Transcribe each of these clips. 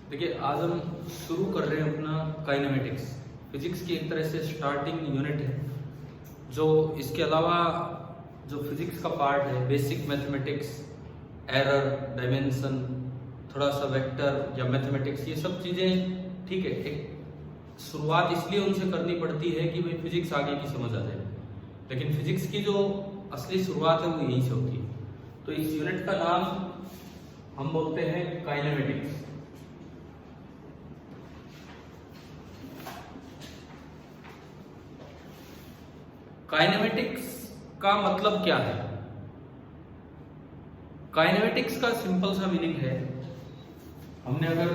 देखिए, आज हम शुरू कर रहे हैं अपना काइनेमेटिक्स। फिजिक्स की एक तरह से स्टार्टिंग यूनिट है। जो इसके अलावा जो फिजिक्स का पार्ट है, बेसिक मैथमेटिक्स, एरर, डायमेंशन, थोड़ा सा वेक्टर या मैथमेटिक्स, ये सब चीज़ें ठीक है। एक शुरुआत इसलिए उनसे करनी पड़ती है कि भाई फिजिक्स आगे की समझ आ जाए, लेकिन फिजिक्स की जो असली शुरुआत है वो यहीं से होती है। तो इस यूनिट का नाम हम बोलते हैं काइनेमेटिक्स। काइनेमेटिक्स का मतलब क्या है? काइनेमेटिक्स का सिंपल सा मीनिंग है, हमने अगर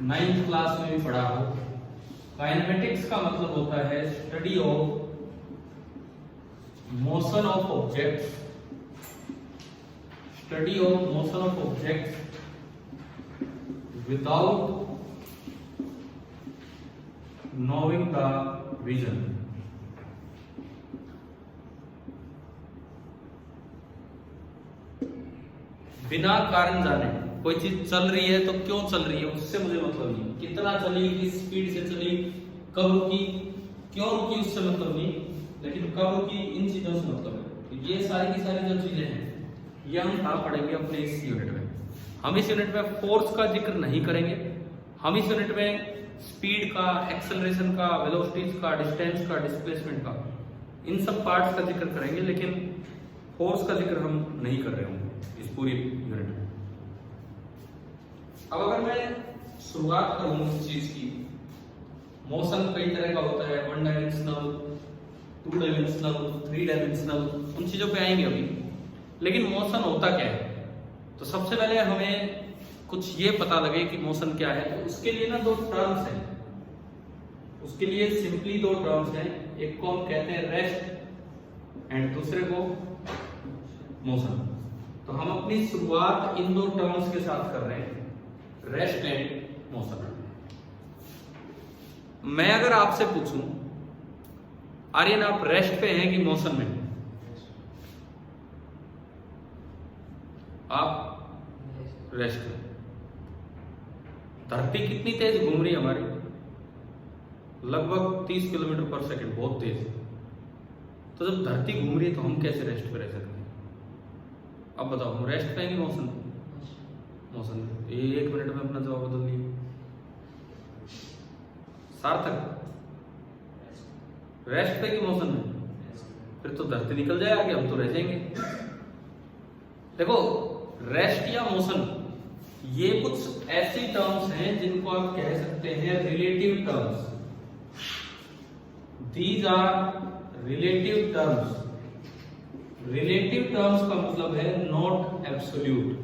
9th क्लास में भी पढ़ा हो, काइनेमेटिक्स का मतलब होता है study of motion of objects, study of motion of objects without knowing the reason. बिना कारण जाने कोई चीज चल रही है तो क्यों चल रही है उससे मुझे मतलब नहीं, कितना चली, किस स्पीड से चली, कब रुकी, क्यों रुकी, उससे मतलब नहीं, लेकिन कब रुकी, इन चीजों से मतलब है। तो ये सारी की सारी जो चीजें हैं ये हम कहाँ पढ़ेंगे अपने इस यूनिट में। हम इस यूनिट में फोर्स का जिक्र नहीं करेंगे, हम इस यूनिट में स्पीड का, एक्सेलरेशन का, वेलोसिटीज का, डिस्टेंस का, डिस्प्लेसमेंट का, इन सब पार्ट्स का जिक्र करेंगे, लेकिन फोर्स का जिक्र हम नहीं कर रहे होंगे इस पूरी यूनिट में। अब अगर मैं शुरुआत करूं इस चीज की, मोशन कई तरह का होता है, 1 डायमेंशनल, 2 डायमेंशनल, 3 डायमेंशनल, उन चीजों पे आएंगे अभी। लेकिन मोशन होता क्या है? तो सबसे पहले हमें कुछ ये पता लगे कि मोशन क्या है। तो उसके लिए ना 2 टर्म्स हैं, उसके लिए सिंपली 2 टर्म्स हैं। एक को हम कहते हैं रेस्ट एंड दूसरे को मोशन। तो हम अपनी शुरुआत इन 2 टर्म्स के साथ कर रहे हैं, रेस्ट एंड मोशन। मैं अगर आपसे पूछूं, आर्यन आप रेस्ट पे हैं कि मोशन में? आप रेस्ट पे। धरती कितनी तेज घूम रही है हमारी? लगभग 30 किलोमीटर पर सेकंड, बहुत तेज। तो जब धरती घूम रही है तो हम कैसे रेस्ट पे रह सकते हैं? अब बताओ, हम रेस्ट पे हैं कि मोशन? मोशन। 1 मिनट में अपना जवाब बदल दिए। सार्थक, रेस्ट पे कि मोशन में? फिर तो धरती निकल जाए आगे, हम तो रह जाएंगे। देखो, रेस्ट या मोशन ये कुछ ऐसी टर्म्स हैं जिनको आप कह सकते हैं relative terms. These are relative terms. Relative terms का मतलब है नॉट एब्सोल्यूट।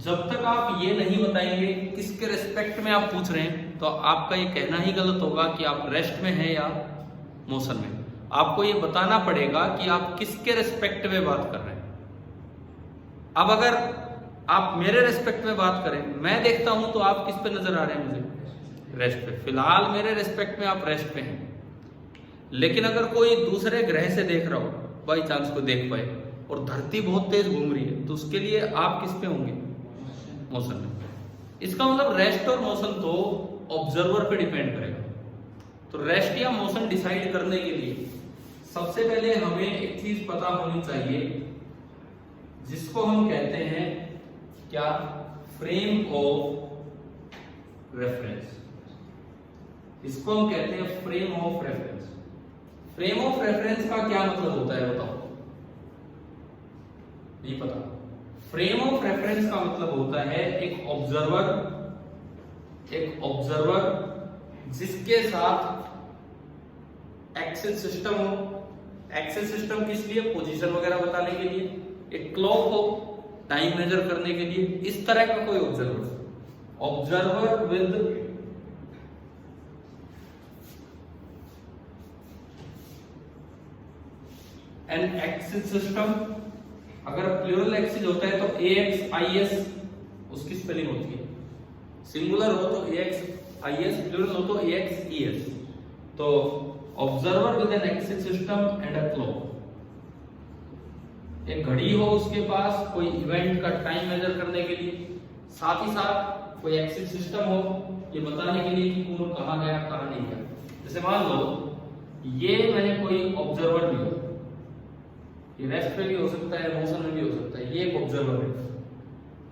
जब तक आप ये नहीं बताएंगे किसके रेस्पेक्ट में आप पूछ रहे हैं, तो आपका ये कहना ही गलत होगा कि आप रेस्ट में हैं या मोशन में। आपको ये बताना पड़ेगा कि आप किसके रेस्पेक्ट में बात कर रहे हैं। अब अगर आप मेरे रेस्पेक्ट में बात करें, मैं देखता हूं तो आप किस पे नजर आ रहे हैं? मुझे रेस्ट पे। फिलहाल मेरे रेस्पेक्ट में आप रेस्ट पे हैं। लेकिन अगर कोई दूसरे ग्रह से देख रहा हो, बाई चांस को देख पाए, और धरती बहुत तेज घूम रही है, तो उसके लिए आप किस पे होंगे? मोशन में। इसका मतलब रेस्ट और मोशन तो ऑब्जर्वर पे डिपेंड करेगा। तो रेस्ट या मोशन डिसाइड करने के लिए सबसे पहले हमें एक चीज पता होनी चाहिए, जिसको हम कहते हैं क्या? Frame of reference. इसको हम कहते हैं frame of reference. Frame of reference का क्या मतलब होता है बताओ? नहीं पता? फ्रेम ऑफ रेफरेंस का मतलब होता है एक ऑब्जर्वर जिसके साथ एक्सेस सिस्टम हो। एक्सेस सिस्टम किस लिए? पोजीशन वगैरह बताने के लिए। एक क्लॉक हो टाइम मेजर करने के लिए। इस तरह का कोई observer with an axis system. अगर प्लूरल एक्सिस होता है तो AXIS उसकी स्पेलिंग होती है। सिंगुलर हो तो AXIS, प्लूरल हो तो AXES। तो observer with an axis system and a clock. एक घड़ी हो उसके पास कोई इवेंट का टाइम मेजर करने के लिए, साथ ही साथ कोई एक्सिस सिस्टम हो ये बताने के लिए कि कौन कहाँ गया कहाँ नहीं गया। जैसे मान लो ये मैंने कोई ऑब्जर्वर लिया, ये रेस्ट पे भी हो सकता है, मोशन में भी हो सकता है, ये एक ऑब्जर्वर है।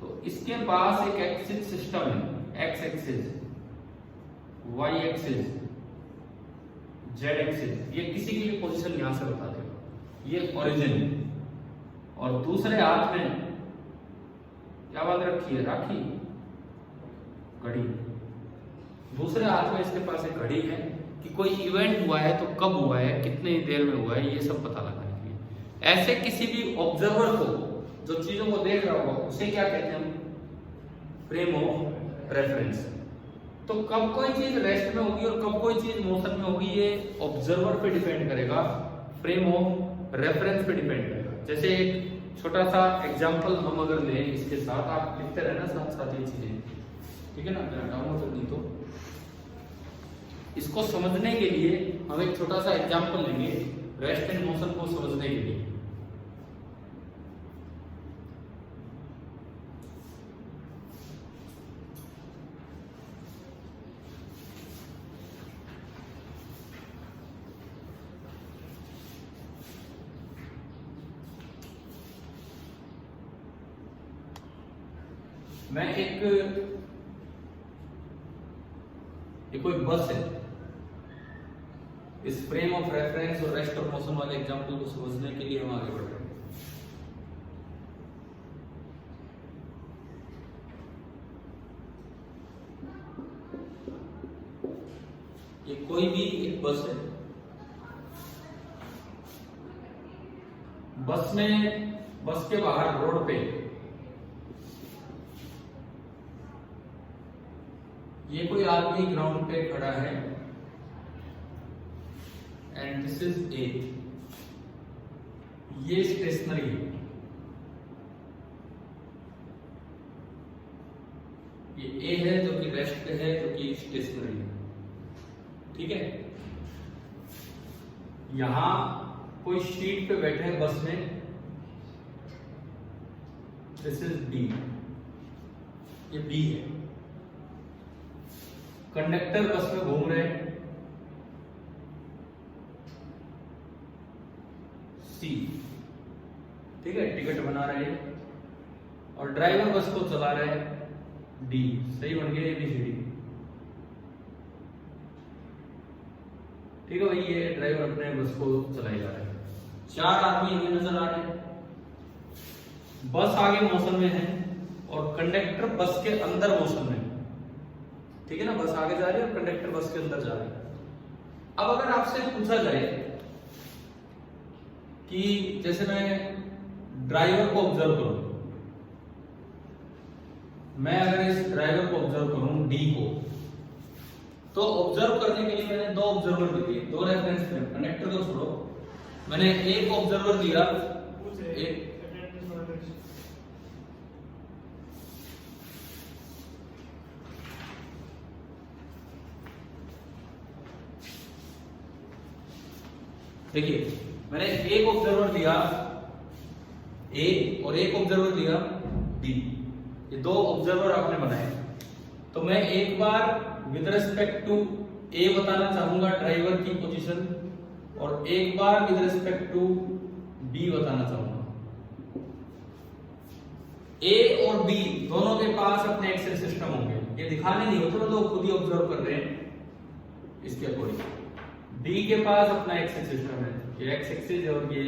तो इसके पास एक एक्सिस सिस्टम है, X axis, Y axis, Z axis, ये किसी की भी पोजीशन यहां से बता देगा, ये ओरिजिन। और दूसरे हाथ में क्या बात रखी है, राखी, घड़ी। दूसरे हाथ में इसके पास एक घड़ी है कि कोई इवेंट हुआ है तो कब हुआ है, कितनी देर में हुआ है, ये सब पता लगाने के लिए। ऐसे किसी भी ऑब्जर्वर को जो चीजों को देख रहा होगा उसे क्या कहते हैं हम, फ्रेम ऑफ रेफरेंस। तो कब कोई चीज रेस्ट में होगी और कब कोई चीज मोशन में होगी ये ऑब्जर्वर पे डिपेंड करेगा, फ्रेम ऑफ रेफरेंस पे डिपेंड करेगा। जैसे एक छोटा सा एग्जांपल हम अगर लें, इसके साथ आप लिखते रहना साथ साथ ये चीजें, ठीक है ना, मैं हटाऊंगा तो नहीं। तो इसको समझने के लिए हम एक छोटा सा एग्जांपल लेंगे रेस्ट एंड मोशन को समझने के लिए। मैं ये कोई बस है, इस फ्रेम ऑफ रेफरेंस और रेस्ट ऑफ मोशन वाले एग्जांपल को समझने के लिए हम आगे बढ़ रहे हैं। ये कोई भी एक बस है, बस में, बस के बाहर रोड पे ये कोई आदमी ग्राउंड पे खड़ा है एंड दिस इज ए, ये स्टेशनरी है, ये ए है जो कि रेस्ट पे है, जो कि स्टेशनरी है, ठीक है। यहां कोई सीट पे बैठे हैं बस में, दिस इज बी, ये बी है। कंडक्टर बस में घूम रहे हैं, सी, ठीक है, टिकट बना रहे हैं। और ड्राइवर बस को चला रहे हैं, डी, सही बन गया ABCD, ठीक है भाई। ये ड्राइवर अपने बस को चलाई जा रहे हैं, 4 आदमी हमें नजर आ रहे हैं, बस आगे मोशन में है और कंडक्टर बस के अंदर मोशन में है, ठीक है ना। बस आगे जा रही है और कंडक्टर बस के अंदर जा रही है। अब अगर आपसे पूछा जाए कि जैसे मैं ड्राइवर को ऑब्जर्व करूं, मैं अगर इस ड्राइवर को ऑब्जर्व करूं डी को, तो ऑब्जर्व करने के लिए मैंने 2 ऑब्जर्वर लिए, 2 रेफरेंस फ्रेम, कंडक्टर को छोड़ो, मैंने एक ऑब्जर्वर लिया, एक देखिए मैंने एक ऑब्जर्वर लिया ए और एक ऑब्जर्वर लिया बी, ये 2 ऑब्जर्वर आपने बनाए। तो मैं एक बार विद रिस्पेक्ट टू ए बताना चाहूंगा ड्राइवर की पोजीशन, और एक बार विद रिस्पेक्ट टू बी बताना चाहूंगा। ए और बी दोनों के पास अपने एक्सेस सिस्टम होंगे, ये दिखाने नहीं होते, लोग खुद ही ऑब्जर्व कर रहे हैं इसके अकॉर्डिंग। डी के पास अपना एक्सेस सिस्टम है, ये एक्स एक्सिस और ये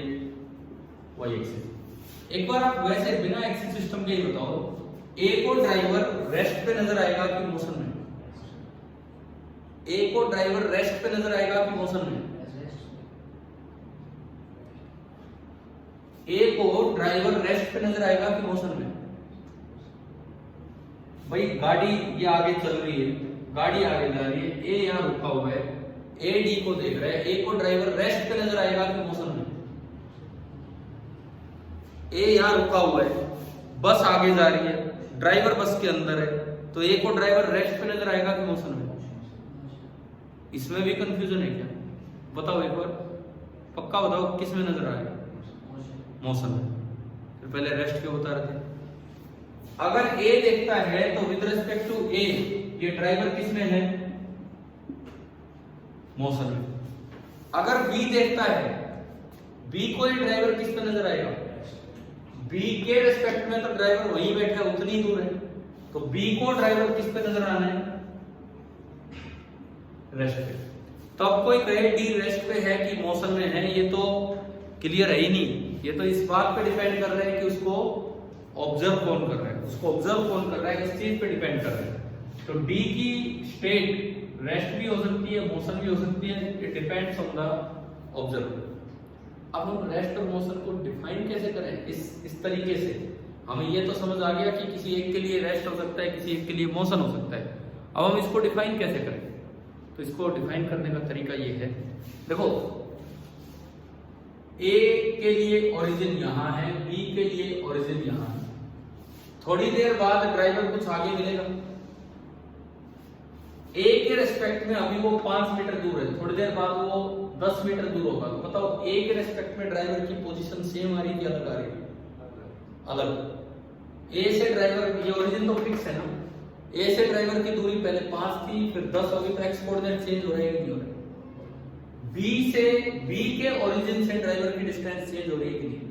वाई एक्सिस। एक बार आप वैसे बिना एक्सेस सिस्टम के ही बताओ, ए को ड्राइवर रेस्ट पे नजर आएगा कि मोशन में? ए को ड्राइवर रेस्ट पे नजर आएगा कि मोशन में? ए को ड्राइवर रेस्ट पे नजर आएगा कि मोशन में? भाई गाड़ी ये आगे चल रही है, गाड़ी आगे जा रही है, ए यहां रुका हुआ है, ए डी को देख रहा है, ए को ड्राइवर रेस्ट पे नजर आएगा कि मोशन में? ए यहां रुका हुआ है, बस आगे जा रही है, ड्राइवर बस के अंदर है, तो ए को ड्राइवर रेस्ट पे नजर आएगा कि मोशन में? इसमें भी कंफ्यूजन है क्या? बताओ एक बार, पक्का बताओ किस में नजर आएगा? मोशन में। फिर पहले रेस्ट क्यों बता रहे थे? अगर ए देखता है तो विद रिस्पेक्ट टू ए ये ड्राइवर किस में है, मोशन में। अगर बी देखता है, बी को ये ड्राइवर किस पे नजर आएगा, बी के रिस्पेक्ट में तो ड्राइवर वहीं बैठा है, उतनी दूर है, तो बी को ड्राइवर किस पे नजर आना है, रेस्ट पे। तो अब कोई कहे डी रेस्ट पे है कि मोशन में है, ये तो क्लियर है ही नहीं। ये तो इस बात पे डिपेंड कर रहा है कि उसको ऑब्जर्व कौन कर रहा है, उसको ऑब्जर्व कौन कर रहा है, इस चीज पे डिपेंड कर रहा है। तो डी की स्टेट रेस्ट भी हो सकती है, मोशन भी हो सकती है, it depends on the observer. अब हम रेस्ट और मोशन को डिफाइन कैसे करें, इस तरीके से हमें ये तो समझ आ गया कि किसी एक के लिए रेस्ट हो सकता है, किसी एक के लिए मोशन हो सकता है। अब हम इसको डिफाइन कैसे करें, तो इसको डिफाइन करने का तरीका ये है, देखो ए के लिए ओरिजिन यहां है, बी के लिए ओरिजिन यहां है। थोड़ी देर बाद ड्राइवर कुछ आगे मिलेगा, ए के रेस्पेक्ट में अभी वो 5 मीटर दूर है, थोड़ी देर बाद वो 10 मीटर दूर होगा। तो बताओ ए के रेस्पेक्ट में ड्राइवर की पोजीशन सेम आ रही थी, अलग आ रही है, अलग। ए से ड्राइवर, ये ओरिजिन तो फिक्स है ना, ए से ड्राइवर की दूरी पहले 5 थी, फिर 10 होगी, तो एक्स कोऑर्डिनेट चेंज हो रहा है कि नहीं हो रहा है। बी के ओरिजिन से ड्राइवर की डिस्टेंस चेंज हो रही है कि नहीं।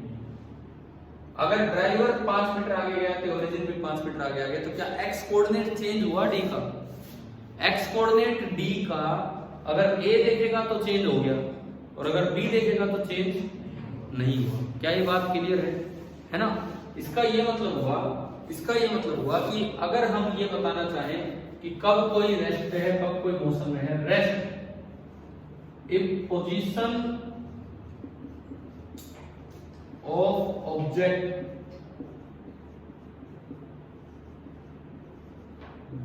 अगर ड्राइवर 5 मीटर आगे गया तो ओरिजिन भी 5 मीटर आगे आ गया, तो क्या एक्स कोऑर्डिनेट चेंज हुआ डी का? एक्स कोऑर्डिनेट डी का अगर ए देखेगा तो चेंज हो गया, और अगर बी देखेगा तो चेंज नहीं हुआ। क्या ये बात क्लियर है ना? इसका ये मतलब हुआ कि अगर हम ये बताना चाहें कि कब कोई रेस्ट पे है, कब कोई मोशन में है, rest if position of object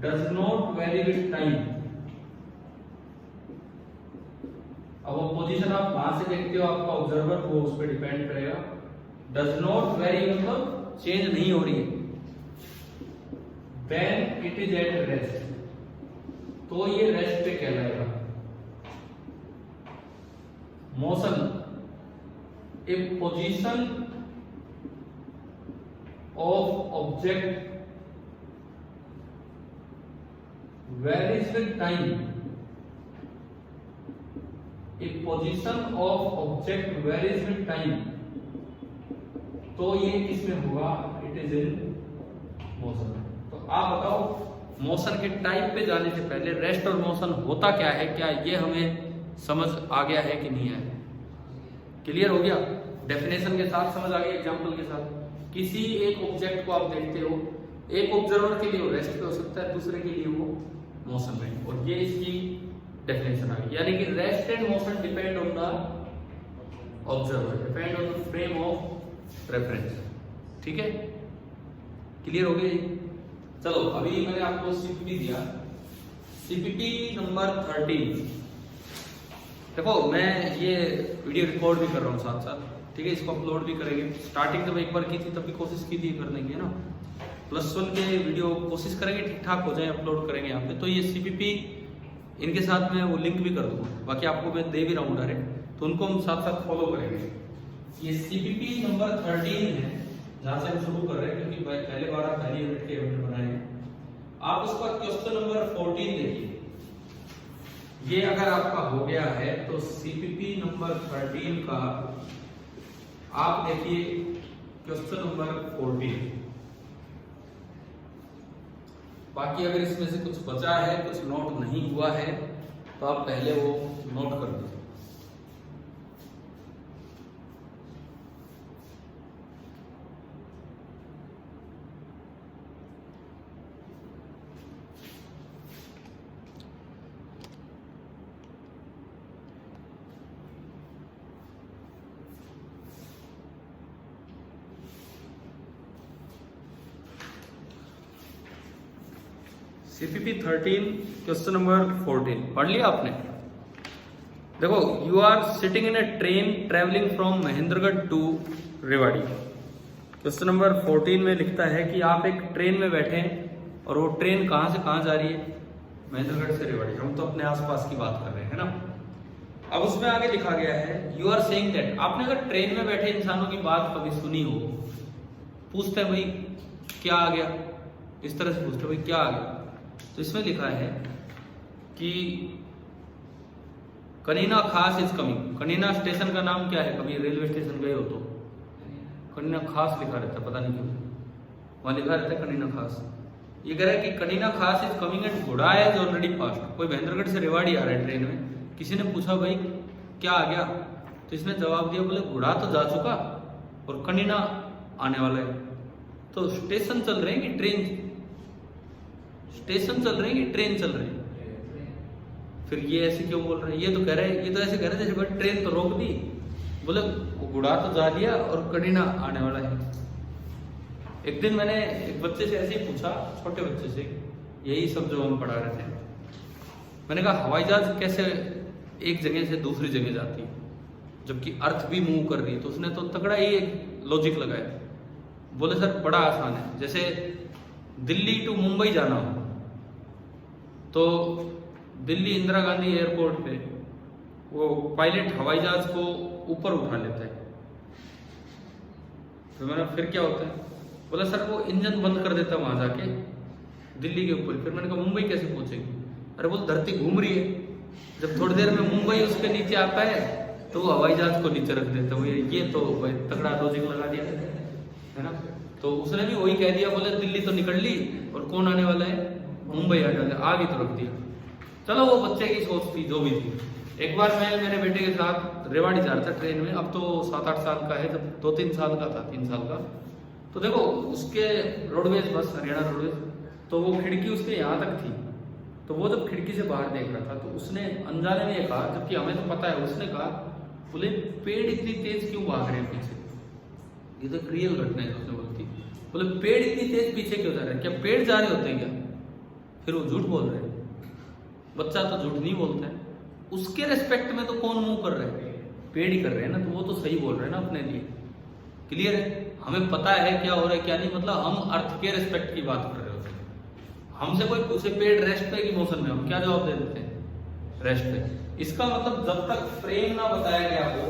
does not vary with time। अब वो पोजीशन आप कहां से देखते हो, आपका ऑब्जर्वर वो उस पर डिपेंड करेगा। does not vary मतलब चेंज नहीं हो रही है, when it is at rest, तो ये रेस्ट पे कहलाएगा। Motion if position of object varies with time, if position of object varies with time, तो ये किसमें होगा, इट इज इन मोशन। तो आप बताओ मोशन के टाइप पे जाने से पहले रेस्ट और मोशन होता क्या है, क्या ये हमें समझ आ गया है कि नहीं है? क्लियर हो गया? डेफिनेशन के साथ समझ आ गया, एग्जांपल के साथ। किसी एक ऑब्जेक्ट को आप देखते हो, एक ऑब्जर्वर के लिए वो रेस्ट पे हो सकता है, दूसरे के लिए वो मोशन में, और ये इसकी डेफिनेशन आ गई। यानी कि rest and motion depend on the observer, depend on the frame of reference. ठीक है, क्लियर हो गया जी? चलो अभी मैंने आपको सीपीपी दिया, सीपीपी नंबर 13। देखो मैं ये वीडियो रिकॉर्ड भी कर रहा हूँ साथ साथ, ठीक है, इसको अपलोड भी करेंगे। स्टार्टिंग जब एक बार की थी तब भी कोशिश की थी करने की, है ना। +1 के वीडियो कोशिश करेंगे ठीक ठाक हो जाए, अपलोड करेंगे यहाँ पे। तो ये सीपीपी इनके साथ मैं वो लिंक भी कर दूंगा, बाकी आपको मैं दे भी रहा हूँ डायरेक्ट, तो उनको हम साथ साथ फॉलो करेंगे। ये सीपीपी नंबर 13 है जहाँ से हम शुरू कर रहे हैं, क्योंकि पहले बार आप पहली यूनिट के यूनिट बनाए हैं। आप उसका क्वेश्चन नंबर 14 देखिए, ये अगर आपका हो गया है तो सीपीपी नंबर 13 का आप देखिए क्वेश्चन नंबर 14। बाकी अगर इसमें से कुछ बचा है, कुछ नोट नहीं हुआ है, तो आप पहले वो नोट कर दीजिए। सीपीपी 13 क्वेश्चन नंबर 14 पढ़ लिया आपने? देखो, you are sitting in a train travelling from Mahendragarh to Rewari. Question number 14 में लिखता है कि आप एक ट्रेन में बैठे हैं और वो ट्रेन कहाँ से कहाँ जा रही है, महेंद्रगढ़ से रेवाड़ी। हम तो अपने आसपास की बात कर रहे हैं ना। अब उसमें आगे लिखा गया है यू आर सेइंग दैट। आपने अगर ट्रेन में बैठे इंसानों की बात कभी सुनी हो, पूछते हैं भाई क्या आ गया, इस तरह से पूछते भाई क्या आ गया। तो इसमें लिखा है कि कनीना खास इज कमिंग। कनीना स्टेशन का नाम क्या है, कभी रेलवे स्टेशन गए हो तो कनीना खास लिखा रहता है, पता नहीं क्यों वहां लिखा रहता है कनीना खास। ये कह रहा है कि कनीना खास इज कमिंग एंड घोड़ा इज ऑलरेडी पास्ट। कोई महेंद्रगढ़ से रेवाड़ी आ रहा है ट्रेन में, किसी ने पूछा भाई क्या आ गया, तो इसने जवाब दिया बोले घोड़ा तो जा चुका और कनीना आने वाला है। तो स्टेशन चल रहे हैं कि ट्रेन, स्टेशन चल रहे हैं कि ट्रेन चल रही है। फिर ये ऐसे क्यों बोल रहे हैं, ये तो कह रहे हैं, ये तो ऐसे कह रहे थे जैसे ट्रेन तो रोक दी, बोले घोड़ा तो जा लिया और कनीना आने वाला है। एक दिन मैंने एक बच्चे से ऐसे ही पूछा, छोटे बच्चे से, यही सब जो हम पढ़ा रहे थे। मैंने कहा हवाई जहाज कैसे एक जगह से दूसरी जगह जाती है जबकि अर्थ भी मूव कर रही है। तो उसने तो तगड़ा ही एक लॉजिक लगाया, बोले सर बड़ा आसान है, जैसे दिल्ली टू मुंबई जाना हो तो दिल्ली इंदिरा गांधी एयरपोर्ट पे वो पायलट हवाई जहाज को ऊपर उठा लेता है। तो मैंने फिर क्या होता है, बोला सर वो इंजन बंद कर देता है वहां जाके दिल्ली के ऊपर। फिर मैंने कहा मुंबई कैसे पहुंचेगी, अरे बोल धरती घूम रही है, जब थोड़ी देर में मुंबई उसके नीचे आता है तो वो हवाई जहाज को नीचे रख देता है। ये तो भाई तगड़ा लॉजिक लगा दिया है ना। तो उसने भी वही कह दिया, बोले दिल्ली तो निकल ली और कौन आने वाला है, मुंबई आने वाला है, आगे तो रख दिया। चलो वो बच्चे की सोच थी जो भी थी। एक बार मैं मेरे बेटे के साथ रेवाड़ी जा रहा था ट्रेन में, अब तो 7-8 साल का है, जब 2-3 साल का था, 3 साल का। तो देखो उसके रोडवेज बस, हरियाणा रोडवेज, तो वो खिड़की उसके यहाँ तक थी। तो वो जब खिड़की से बाहर देख रहा था तो उसने अनजाने में ये कहा, जबकि हमें तो पता है, उसने कहा बोले पेड़ इतनी तेज क्यों भाग रहे हैं पीछे। ये तो रियल घटना है, उसने बोलती बोले पेड़ इतनी तेज पीछे क्यों जा रहे हैं, क्या पेड़ जा रहे होते हैं क्या। फिर वो झूठ बोल रहे हैं, बच्चा तो झूठ नहीं बोलता है, उसके रेस्पेक्ट में तो कौन मूव कर रहा है, पेड़ ही कर रहे हैं ना, तो वो तो सही बोल रहे हैं ना अपने लिए। क्लियर है, हमें पता है क्या हो रहा है क्या नहीं, मतलब हम अर्थ के रेस्पेक्ट की बात कर रहे होते हैं। हमसे कोई पूछे पेड़ रेस्ट पे कि मोशन में, हम क्या जवाब दे देते हैं, रेस्ट पे। इसका मतलब जब तक फ्रेम ना बताया गया हो,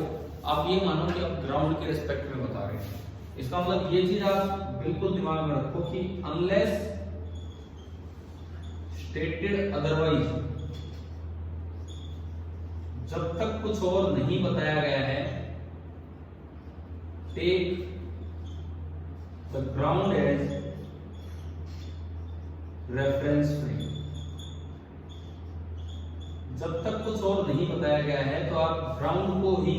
आप ये मानो कि आप ग्राउंड के रेस्पेक्ट में बता रहे हैं। इसका मतलब ये चीज आप बिल्कुल दिमाग में रखो कि अनलेस स्टेटेड अदरवाइज, जब तक कुछ और नहीं बताया गया है, take the ground as reference frame. जब तक कुछ और नहीं बताया गया है तो आप ग्राउंड को ही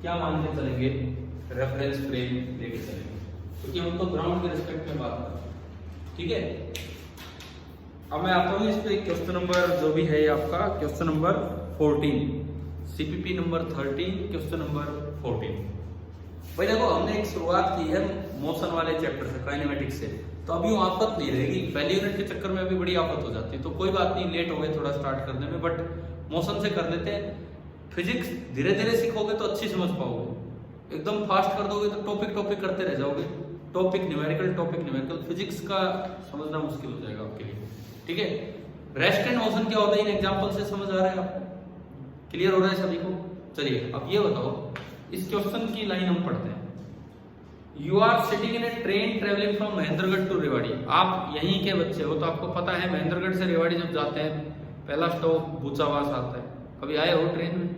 क्या मान के चलेंगे, रेफरेंस फ्रेम लेके चलेंगे, क्योंकि हम तो ग्राउंड के रिस्पेक्ट में बात कर रहे हैं। ठीक है, अब मैं आता हूँ इस पे क्वेश्चन नंबर जो भी है आपका, question number 14, CPP number 13, question number 14। भाई देखो हमने एक शुरुआत की है मोशन वाले चैप्टर से, काइनेमेटिक्स से, तो अभी वो आफत नहीं रहेगी। पहली यूनिट के चक्कर में अभी बड़ी आफत हो जाती है, तो कोई बात नहीं, लेट हो गए थोड़ा स्टार्ट करने में, बट मोशन से कर लेते हैं। फिजिक्स धीरे धीरे सीखोगे तो अच्छी समझ पाओगे, एकदम फास्ट कर दोगे तो टॉपिक करते रह जाओगे, टॉपिक न्यूमेरिकल, फिजिक्स का समझना मुश्किल हो जाएगा आपके लिए। ठीक है, रेस्ट एंड मोशन क्या होता है इन एग्जांपल से समझ आ रहा है आपको, क्लियर हो रहा है सभी को। चलिए अब ये बताओ, इस क्वेश्चन की लाइन हम पढ़ते हैं। You are sitting in a train travelling from Mahendragarh to Rewari. आप यहीं के बच्चे हो तो आपको पता है महेंद्रगढ़ से रेवाड़ी जब जाते हैं पहला स्टॉप भूचावास आता है। कभी आए हो ट्रेन में?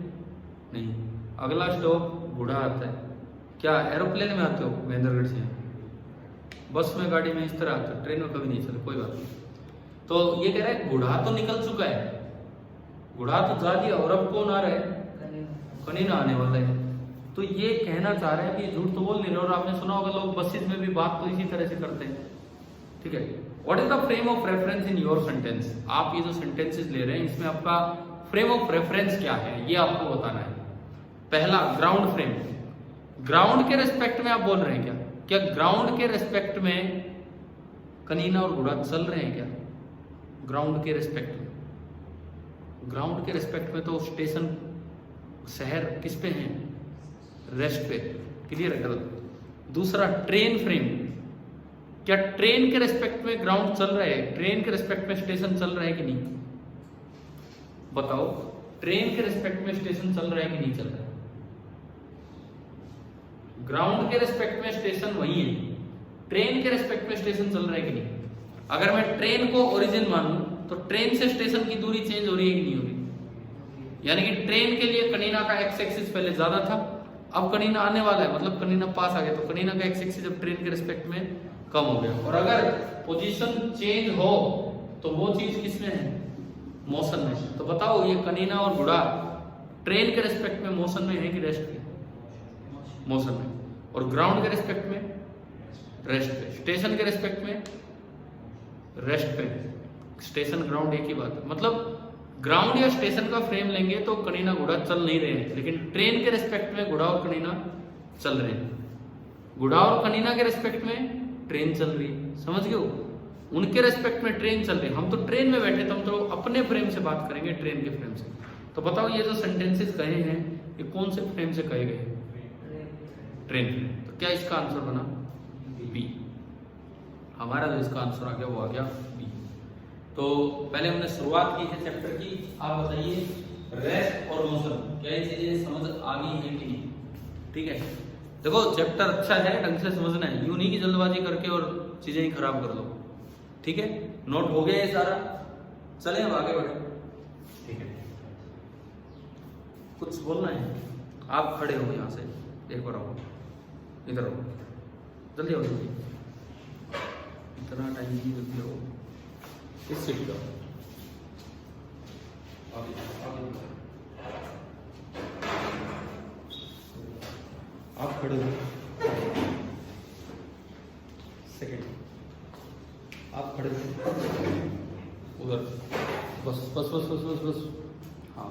नहीं। अगला स्टॉप बूढ़ा आता है। क्या एरोप्लेन में आते हो महेंद्रगढ़ से? बस में, गाड़ी में, इस तरह आते हो, ट्रेन में कभी नहीं चले, कोई बात नहीं। तो ये कह रहा है बूढ़ा तो निकल चुका है, बूढ़ा तो जा दिया, और अब कौन आ रहा है? कनीना आने वाला है। तो ये कहना चाह रहे हैं कि झूठ तो बोल नहीं रहे। और आपने सुना होगा लोग बसेस में भी बात तो इसी तरह से करते हैं। ठीक है, what is the frame of reference in your sentence. आप ये जो सेंटेंसेस ले रहे हैं इसमें आपका फ्रेम ऑफ रेफरेंस क्या है ये आपको बताना है। पहला ग्राउंड फ्रेम, ग्राउंड के रेस्पेक्ट में आप बोल रहे हैं क्या? क्या ग्राउंड के रेस्पेक्ट में कनीना और घोड़ा चल रहे हैं क्या? ग्राउंड के रेस्पेक्ट में, ग्राउंड के रेस्पेक्ट में तो स्टेशन, शहर किस पे हैं? रेस्ट पे। क्लियर है? गलत। दूसरा ट्रेन फ्रेम, क्या ट्रेन के रेस्पेक्ट में ग्राउंड चल रहा है? ट्रेन के रेस्पेक्ट में स्टेशन चल रहा है कि नहीं? बताओ, ट्रेन के रेस्पेक्ट में स्टेशन चल रहा है कि नहीं चल रहा है? ग्राउंड के रेस्पेक्ट में स्टेशन वही है, ट्रेन के रेस्पेक्ट में स्टेशन चल रहा है कि नहीं। अगर मैं ट्रेन को ओरिजिन मानूं तो ट्रेन से स्टेशन की दूरी चेंज हो रही है कि नहीं हो रही। यानी कि ट्रेन के लिए कनीना का एक्स एक्सिस पहले ज्यादा था, अब कनीना आने वाला है, मतलब कनीना पास आ गया, तो कनीना का एक्स एक्सिस अब ट्रेन के रेस्पेक्ट में कम हो गया। और अगर पोजीशन चेंज हो तो वो चीज किसमें है, मोशन में। तो बताओ ये कनीना और गुड़ा ट्रेन के रेस्पेक्ट में मोशन में है कि रेस्ट में, मोशन में। और ग्राउंड के रेस्पेक्ट में रेस्ट पे, स्टेशन के रेस्पेक्ट में रेस्ट पे। स्टेशन ग्राउंड एक ही बात है, मतलब ग्राउंड या स्टेशन का फ्रेम लेंगे तो कनीना गुड़ा चल नहीं रहे हैं, लेकिन ट्रेन के रेस्पेक्ट में गुड़ा और कनीना चल रहे हैं। गुड़ा और कनीना के रेस्पेक्ट में ट्रेन चल रही है, समझ गए हो। उनके रेस्पेक्ट में ट्रेन चल रही है, हम तो ट्रेन में बैठे तो हम तो अपने फ्रेम से बात करेंगे, ट्रेन के फ्रेम से। तो बताओ ये जो सेंटेंसेस कहे हैं ये कौन से फ्रेम से कहे गए, ट्रेन फ्रेम। तो क्या इसका आंसर बना बी। हमारा जो इसका आंसर आ गया वो आ गया बी। तो पहले हमने शुरुआत की है चैप्टर की। आप बताइए रेस्ट और मोशन क्या ये चीजें समझ आ गई है कि नहीं। ठीक है, देखो चैप्टर अच्छा है, ढंग से समझना है, यूं नहीं कि जल्दबाजी करके और चीजें ही खराब कर दो। ठीक है, नोट हो गया ये सारा, चले अब आगे बढ़े। ठीक है, कुछ बोलना है, आप खड़े हो यहाँ से, एक बार आओ, इधर आओ, जल्दी आओ, जल्दी, इतना टाइम नहीं, जल्दी आओ, इस सीट का आप खड़े हो, सेकेंड आप खड़े हो उधर, बस बस बस बस बस बस, हाँ।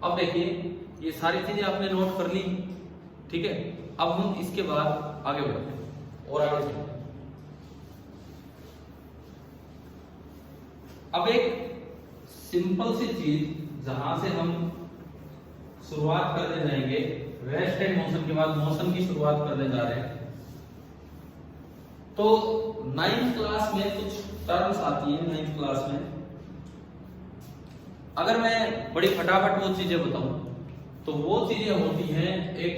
अब देखिए ये सारी चीजें आपने नोट कर ली, ठीक है। अब हम इसके बाद आगे बढ़ते हैं और आगे चलते हैं। अब एक सिंपल सी चीज जहां से हम शुरुआत करने जाएंगे, रेस्ट एंड मोशन के बाद मोशन की शुरुआत करने जा रहे हैं। तो 9th क्लास में कुछ टर्म्स आती है, 9th क्लास में अगर मैं बड़ी फटाफट वो चीजें बताऊं तो वो चीजें होती हैं, एक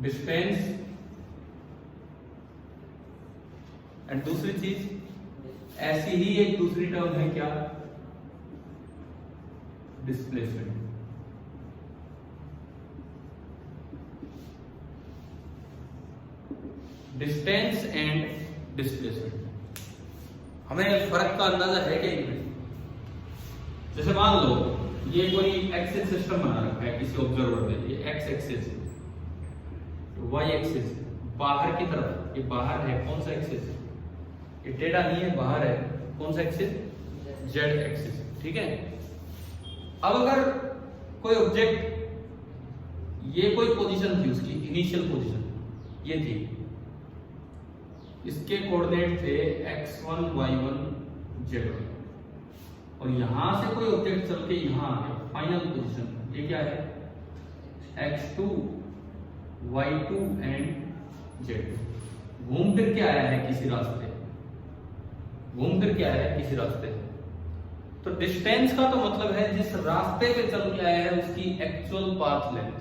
डिस्टेंस एंड दूसरी चीज ऐसी ही एक दूसरी टर्म है क्या, डिस्प्लेसमेंट। डिस्टेंस एंड डिस्प्लेसमेंट, हमें फर्क का अंदाजा है क्या इनमें। जैसे मान लो ये कोई एक्सिस सिस्टम बना रखा है किसी ऑब्जर्वर ने, ये एक्स एक्सिस, वाई एक्सिस बाहर की तरफ, ये बाहर है, कौन सा एक्सिस, ये टेढ़ा नहीं है, बाहर है, कौन सा एक्सिस, जेड एक्सिस। ठीक है, अब अगर कोई ऑब्जेक्ट, ये कोई पोजीशन थी उसकी, इनिशियल पोजीशन ये थी, इसके कोऑर्डिनेट थे x1 y1 z1, और यहां से कोई ऑब्जेक्ट चल के यहां आ गया, फाइनल पोजीशन, ये क्या है, x2 y2 एंड z2। घूम फिर के आया है किसी रास्ते, घूम फिर के आया है किसी रास्ते। तो डिस्टेंस का तो मतलब है जिस रास्ते पे चल के आया है उसकी एक्चुअल पाथ लेंथ।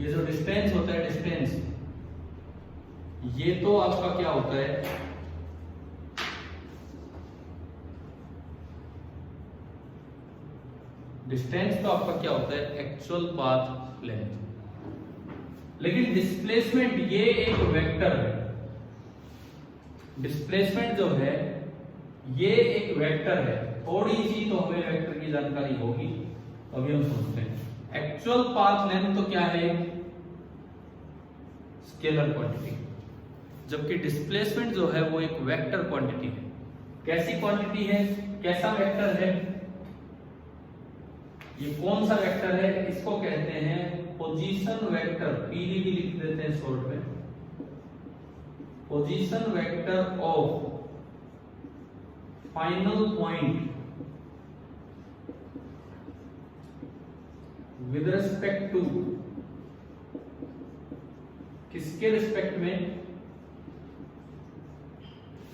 ये जो डिस्टेंस होता है, डिस्टेंस ये तो आपका क्या होता है, डिस्टेंस तो आपका क्या होता है, एक्चुअल पाथ लेंथ। लेकिन डिस्प्लेसमेंट ये एक वेक्टर है, डिस्प्लेसमेंट जो है ये एक वेक्टर है। थोड़ी सी तो हमें वेक्टर की जानकारी होगी, अभी हम समझते हैं। एक्चुअल पाथ लेंथ तो क्या है, स्केलर क्वांटिटी, जबकि डिस्प्लेसमेंट जो है वो एक वेक्टर क्वांटिटी है। कैसी क्वांटिटी है, कैसा वेक्टर है, ये कौन सा वेक्टर है, इसको कहते हैं पोजीशन वेक्टर, पीडीवी लिख देते हैं शॉर्ट में, position vector of final point with respect to, किसके रिस्पेक्ट में,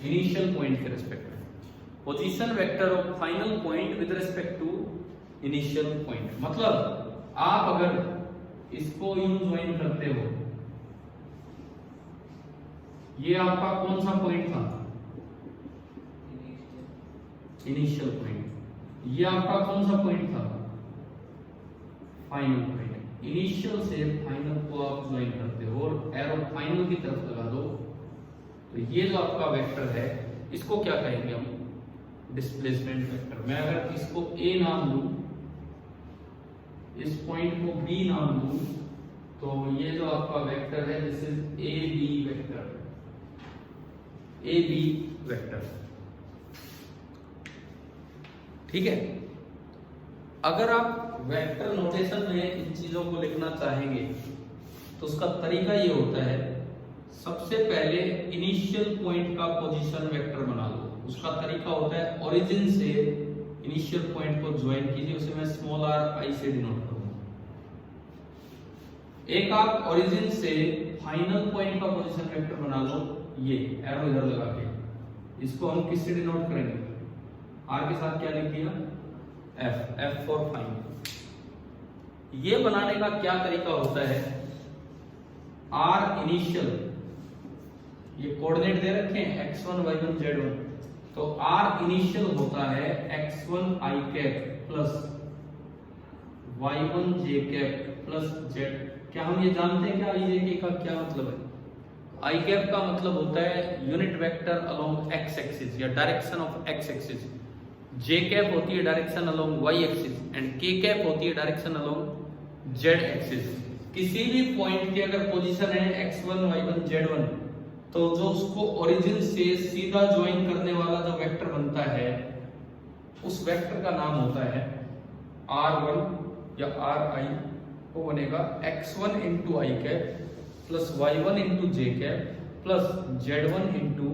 इनिशियल पॉइंट के रिस्पेक्ट में। Position vector of final point with respect to initial point. मतलब आप अगर इसको यूं ज्वाइन करते हो, ये आपका कौन सा पॉइंट था? Initial point. ये आपका कौन सा पॉइंट था? Final point. इनिशियल से फाइनल को आप ज्वाइन करते हो और एरो फाइनल की तरफ लगा दो, तो ये जो आपका वेक्टर है इसको क्या कहेंगे हम? Displacement vector. मैं अगर इसको ए नाम लूं, इस पॉइंट को बी नाम लूं, तो ये जो आपका वेक्टर है this is A B vector, A B vector. ठीक है। अगर आप वेक्टर नोटेशन में इन चीजों को लिखना चाहेंगे तो उसका तरीका ये होता है, सबसे पहले इनिशियल पॉइंट का पोजीशन वेक्टर बना लो। उसका तरीका होता है ओरिजिन से इनिशियल पॉइंट को ज्वाइन कीजिए, उसे मैं स्मॉल आर आई से डिनोट करूंगा। एक आप ओरिजिन से फाइनल पॉइंट का पोजीशन वेक्टर बना लो, ये एरो इधर लगा के, इसको हम किससे डिनोट करेंगे? आर के साथ क्या लिख दिया? F, F for final. ये बनाने का क्या तरीका होता है? आर इनिशियल, ये कोऑर्डिनेट दे रखे हैं x1 y1 z1, तो आर इनिशियल होता है x1 i cap plus y1 j cap plus z। क्या हम ये जानते हैं क्या i j का क्या मतलब है? i कैप का मतलब होता है unit vector along x axis या direction of x axis, j cap होती है direction along y axis and k cap होती है डायरेक्शन अलोंग z एक्सिस। किसी भी पॉइंट की अगर पोजीशन है x1 y1 z1, तो जो उसको ओरिजिन से सीधा ज्वाइन करने वाला जो वेक्टर बनता है उस वेक्टर का नाम होता है r1 या ri, वो बनेगा x1 इंटू आई कैप प्लस y1 इंटू जे कैप प्लस z1 इंटू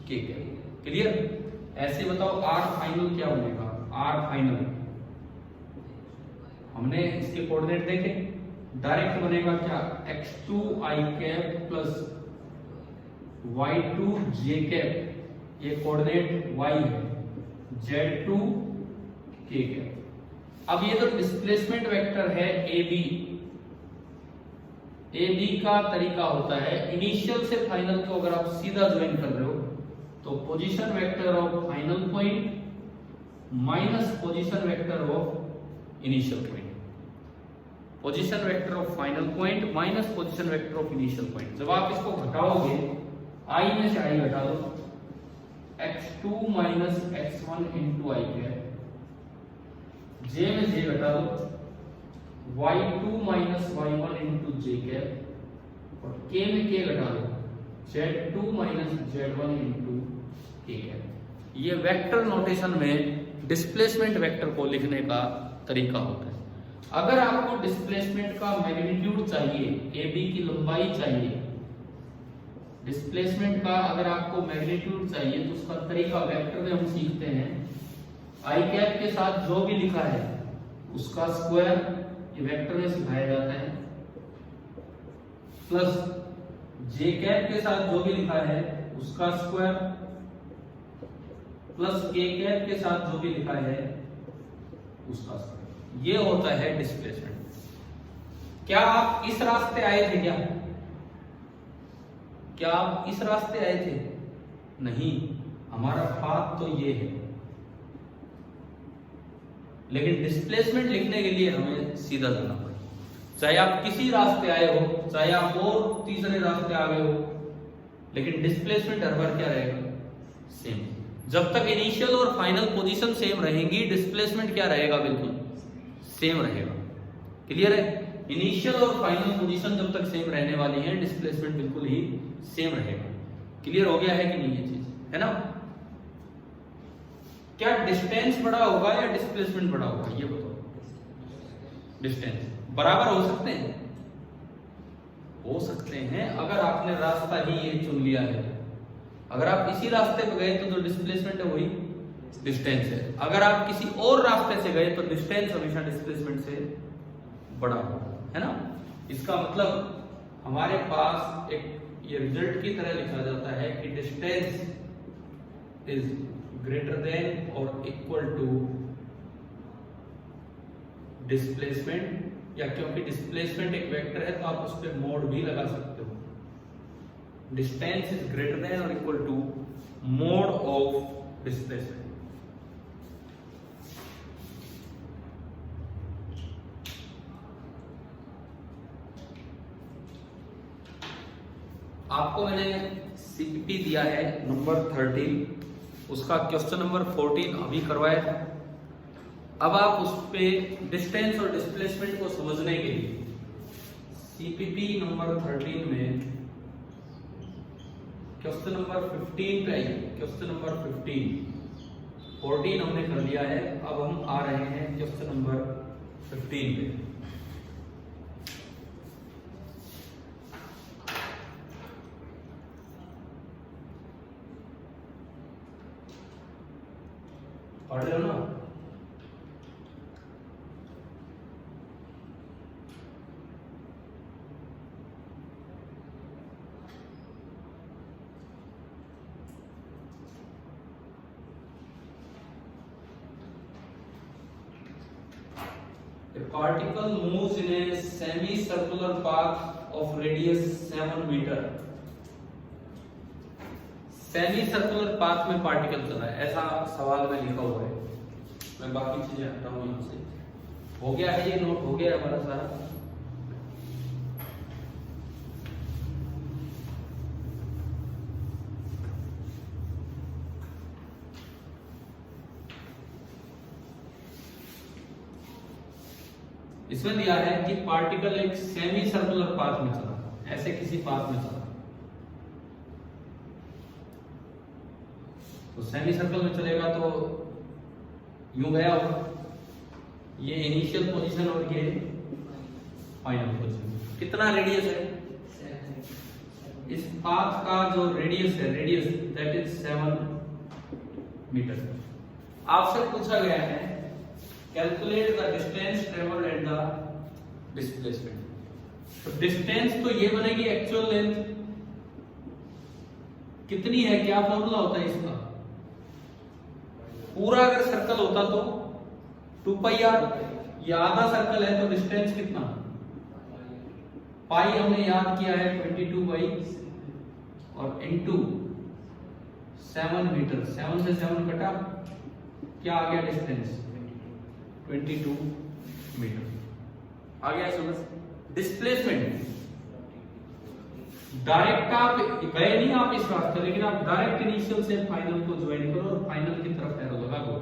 के कैप। क्लियर? ऐसे बताओ r फाइनल क्या बनेगा? r फाइनल हमने इसके कोऑर्डिनेट देखे, डायरेक्ट बनेगा क्या? x2 i cap plus y2 j cap, ये कोऑर्डिनेट y है, z2 k कैप। अब ये जो डिस्प्लेसमेंट वेक्टर है AB, AB का तरीका होता है इनिशियल से फाइनल को अगर आप सीधा ज्वाइन कर रहे हो तो position vector of final point minus position vector of initial point, position vector of final point minus position vector of initial point. जब आप इसको घटाओगे, i में से i घटा दो, x2 माइनस x1 इंटू आई कैप, j में j घटा दो, y2 माइनस y1 इंटू जे कैप, और k में k घटा दो, z2 माइनस z1 इंटू के कैप। ये वेक्टर नोटेशन में डिस्प्लेसमेंट वेक्टर को लिखने का तरीका होता है। अगर आपको डिस्प्लेसमेंट का मैग्नीट्यूड चाहिए, AB की लंबाई चाहिए, डिस्प्लेसमेंट का अगर आपको मैग्नीट्यूड चाहिए तो उसका तरीका वेक्टर में हम सीखते हैं, आई कैप के साथ जो भी लिखा है उसका स्क्वायर, ये वेक्टर में सिखाया जाता है, प्लस जे कैप के साथ जो भी लिखा है उसका स्क्वायर, प्लस के कैप के साथ जो भी लिखा है उसका स्क्वायर। ये होता है डिस्प्लेसमेंट। क्या आप इस रास्ते आए थे क्या? क्या आप इस रास्ते आए थे? नहीं, हमारा पाथ तो ये है, लेकिन डिस्प्लेसमेंट लिखने के लिए हमें सीधा जाना पड़ेगा। चाहे आप किसी रास्ते आए हो, चाहे आप और तीसरे रास्ते आ गए हो, लेकिन डिस्प्लेसमेंट हर बार क्या रहेगा? सेम। जब तक इनिशियल और फाइनल पोजीशन सेम रहेंगी, डिस्प्लेसमेंट क्या रहेगा? बिल्कुल सेम रहेगा। क्लियर है? इनिशियल और फाइनल पोजीशन जब तक सेम रहने वाली है, डिस्प्लेसमेंट बिल्कुल ही सेम रहेगा। क्लियर हो गया है कि नहीं? ये चीज है ना। क्या डिस्टेंस बड़ा होगा या डिस्प्लेसमेंट बड़ा होगा? ये बताओ। डिस्टेंस बराबर हो सकते हैं? हो सकते हैं अगर आपने रास्ता ही ये चुन लिया है। अगर आप इसी रास्ते पे गए तो जो डिस्प्लेसमेंट है वही डिस्टेंस है। अगर आप किसी और रास्ते से गए तो डिस्टेंस हमेशा डिस्प्लेसमेंट से बड़ा होगा, है ना। इसका मतलब हमारे पास एक ये रिजल्ट की तरह लिखा जाता है कि डिस्टेंस इज ग्रेटर देन और इक्वल टू डिस्प्लेसमेंट या क्योंकि डिस्प्लेसमेंट एक वेक्टर है तो आप उस पर मोड भी लगा सकते हो। डिस्टेंस इज ग्रेटर देन और equal to mod of displacement. आपको मैंने सीपीपी दिया है नंबर 13, उसका क्वेश्चन नंबर 14 अभी करवाया था। अब आप उस पे डिस्टेंस और डिस्प्लेसमेंट को समझने के लिए सीपीपी नंबर 13 में क्वेश्चन नंबर 15 पे आइए। क्वेश्चन नंबर 14 हमने कर लिया है, अब हम आ रहे हैं क्वेश्चन नंबर 15 पे। पढ़ लो ना। A particle moves in a semicircular path of radius 7 meter. Semi circular path में पार्टिकल चला है, ऐसा सवाल में लिखा हुआ है। मैं बाकी चीजें हटा हूं यहां से। हो गया है, ये नोट हो गया है हमारा सारा। इसमें दिया है कि पार्टिकल एक सेमी सर्कुलर पाथ में चला, ऐसे किसी पाथ में चला। तो सेमी सर्कल में चलेगा तो यूं गया होगा, ये इनिशियल पोजीशन और ये फाइनल पोजीशन। कितना रेडियस है इस पाथ का? जो रेडियस है, रेडियस दैट इज 7 मीटर। आपसे पूछा गया है calculate the distance travelled and the displacement. तो डिस्टेंस तो ये बनेगी एक्चुअल लेंथ कितनी है, क्या फॉर्मूला होता है इसका? पूरा अगर सर्कल होता तो 2 पाई आर, ये आधा सर्कल है तो डिस्टेंस कितना? पाई हमने याद किया है 22 बाई और इनटू 7 मीटर। 7 से 7 कटा, क्या आ गया डिस्टेंस? 22 मीटर आ गया समझ। डिस्प्लेसमेंट डायरेक्ट आप गए नहीं आप इस रास्ते, लेकिन आप डायरेक्ट इनिशियल से फाइनल को ज्वाइन करो और फाइनल की तरफ एरो लगा दो।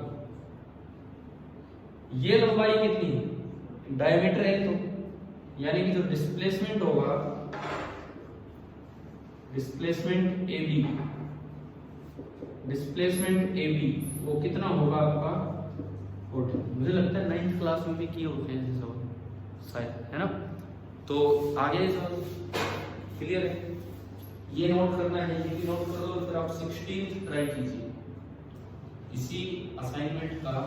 ये लंबाई कितनी है? डायमीटर है, तो यानी कि जो डिस्प्लेसमेंट होगा, डिस्प्लेसमेंट AB, डिस्प्लेसमेंट AB वो कितना होगा आपका? 40। मुझे लगता है 9th क्लास में भी किए होते हैं ऐसे सवाल शायद, है ना? तो आगे ये सवाल क्लियर है, ये नोट करना है, ये भी नोट कर लो। फिर आप 16 ट्राई कीजिए, इसी असाइनमेंट का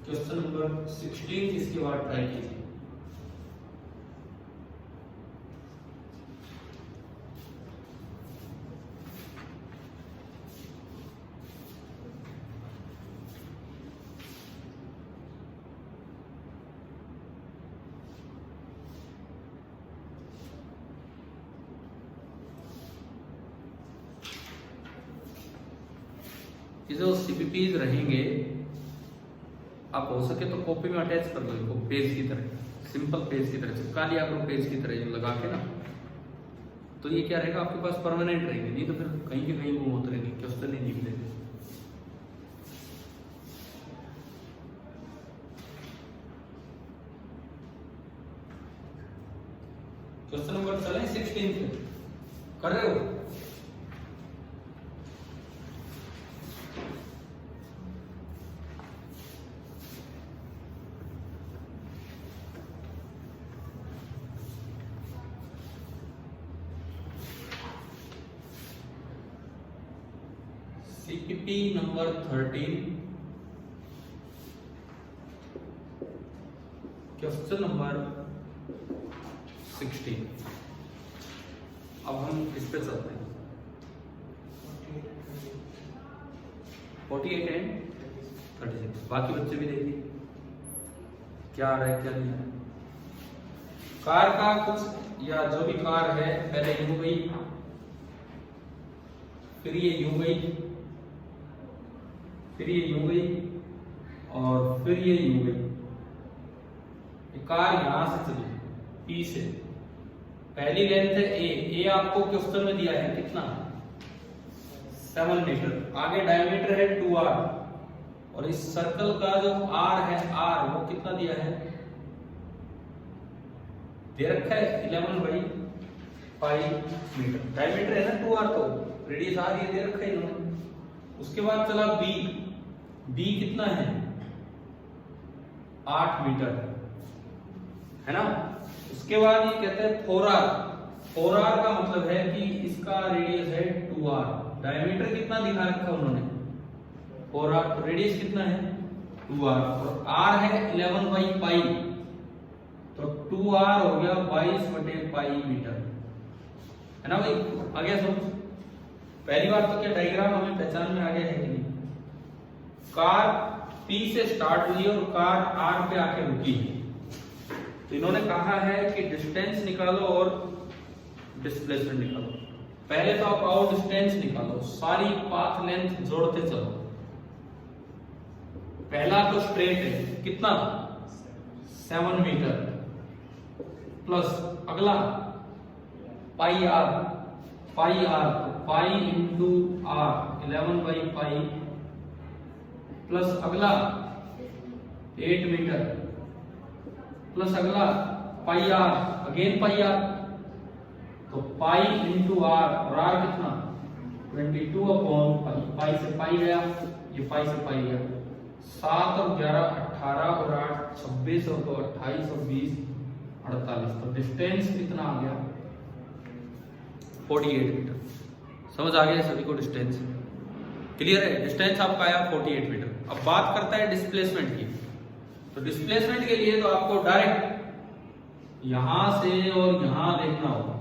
क्वेश्चन नंबर 16 इसके बाद ट्राई कीजिए। ये जो सीपीपीज रहेंगे, आप हो सके तो कॉपी में अटैच कर लो इनको पेज की तरह, सिंपल पेज की तरह चिपका लिया करो, पेज की तरह लगा के ना, तो ये क्या रहेगा आपके पास परमानेंट रहेंगे। नहीं तो फिर कहीं के कहीं वो होते रहेंगे, क्वेश्चन नहीं निकलेंगे। क्वेश्चन नंबर चले 16 पे कर रहे हो? CPP number 13 question number 16। अब हम इस पे चलते हैं। 48 एंड 36 बाकी बच्चे भी देखिए क्या आ रहा है क्या नहीं आ रहा है। कार का कुछ या जो भी कार है, पहले यूं गई, फिर ये यूं गई, फिर ये यूं गई और फिर ये यूं गई। ये कार यहां से चली पी से, पहली लेंथ है ए आपको क्वेश्चन में दिया है कितना 7 मीटर, आगे डायमीटर है 2r और इस सर्कल का जो r है r वो कितना दिया है, दे रखा है 11/5 मीटर, डायमीटर है ना 2r, तो रेडियस r ये दे रखा है इन्होंने। उसके बाद चला b कितना है 8 मीटर है ना। उसके बाद ये कहते हैं 4r का मतलब है कि इसका रेडियस है 2r, डायमीटर कितना दिखा रखा उन्होंने 4r, तो रेडियस कितना है 2r और r है 11/पाई, तो 2r हो गया 22/पाई मीटर, है ना भाई। आ गया समझ। पहली बात तो क्या डायग्राम हमें पहचान में आ गया है कि नहीं। कार P से स्टार्ट हुई और कार R पे आके रुकी, तो इन्होंने कहा है कि डिस्टेंस निकालो और डिस्प्लेसमेंट निकालो। पहले तो आप आओ डिस्टेंस निकालो, सारी पाथ लेंथ जोड़ते चलो। पहला तो स्ट्रेट है कितना 7 मीटर प्लस अगला pi R, pi into R 11/पाई प्लस अगला 8 मीटर प्लस अगला pi R, again pi R, तो पाई इंटू आर और आर कितना 22/पाई, पाई से पाई गया, ये पाई से पाई गया, 7 और 11 18 और 8 26 और 2 28 और 20 48, तो डिस्टेंस कितना आ गया 48 मीटर। समझ आ गया सभी को डिस्टेंस, क्लियर है। डिस्टेंस आपका आया 48 मीटर। अब बात करता है डिस्प्लेसमेंट की, तो डिस्प्लेसमेंट के लिए तो आपको डायरेक्ट यहां से और यहां देखना होगा।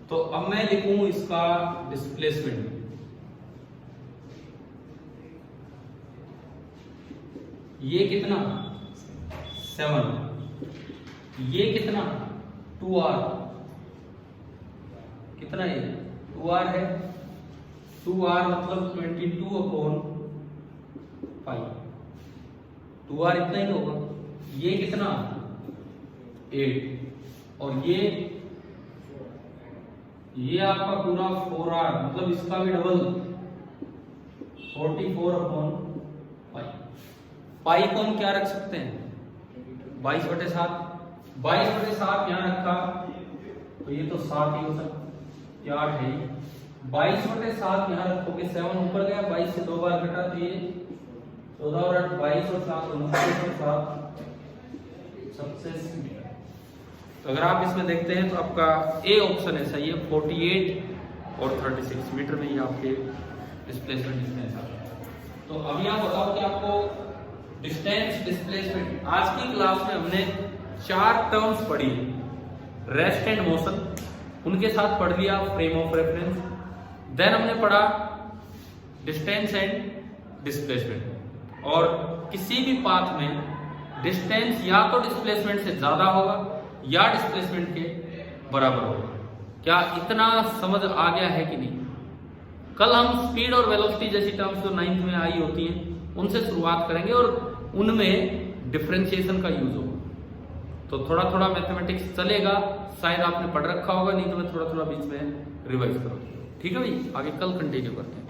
तो अब मैं लिखूं इसका डिस्प्लेसमेंट, ये कितना 7, ये कितना 2r, कितना ये 2r है, 2r मतलब 22/पाई, 2r इतना ही होगा। ये कितना 8 और ये आपका पूरा 4r मतलब इसका भी डबल 44/पाई। पाई को हम क्या रख सकते हैं 22/7, 22/7 यहाँ रखा तो ये तो 7 ही हो सकता, ये 8 है, 22/7 यहाँ रखोगे, 7 ऊपर गया, 22 से 2 बार घटा तो ये 14 और 8 22 और 7 29 मीटर। तो अगर आप इसमें देखते हैं तो आपका ए ऑप्शन है सही है, 48 और 36 मीटर में ये आपके डिस्प्लेसमेंट डिस्टेंस आता है। तो अभी आप बताओ कि आपको डिस्टेंस डिस्प्लेसमेंट, आज की क्लास में हमने 4 टर्म्स पढ़ी, रेस्ट एंड मोशन, उनके साथ पढ़ लिया फ्रेम ऑफ रेफरेंस, देन हमने पढ़ा डिस्टेंस एंड डिस्प्लेसमेंट। और किसी भी पाथ में डिस्टेंस या तो डिस्प्लेसमेंट से ज्यादा होगा या डिस्प्लेसमेंट के बराबर होगा। क्या इतना समझ आ गया है कि नहीं। कल हम स्पीड और वेलोसिटी जैसी टर्म्स जो 9th में आई होती हैं उनसे शुरुआत करेंगे और उनमें डिफरेंशिएशन का यूज होगा। तो थोड़ा थोड़ा मैथमेटिक्स चलेगा, शायद आपने पढ़ रखा होगा, नहीं तो मैं थोड़ा थोड़ा बीच में रिवाइज करूंगा। ठीक है भाई, आगे कल कंटिन्यू करते हैं।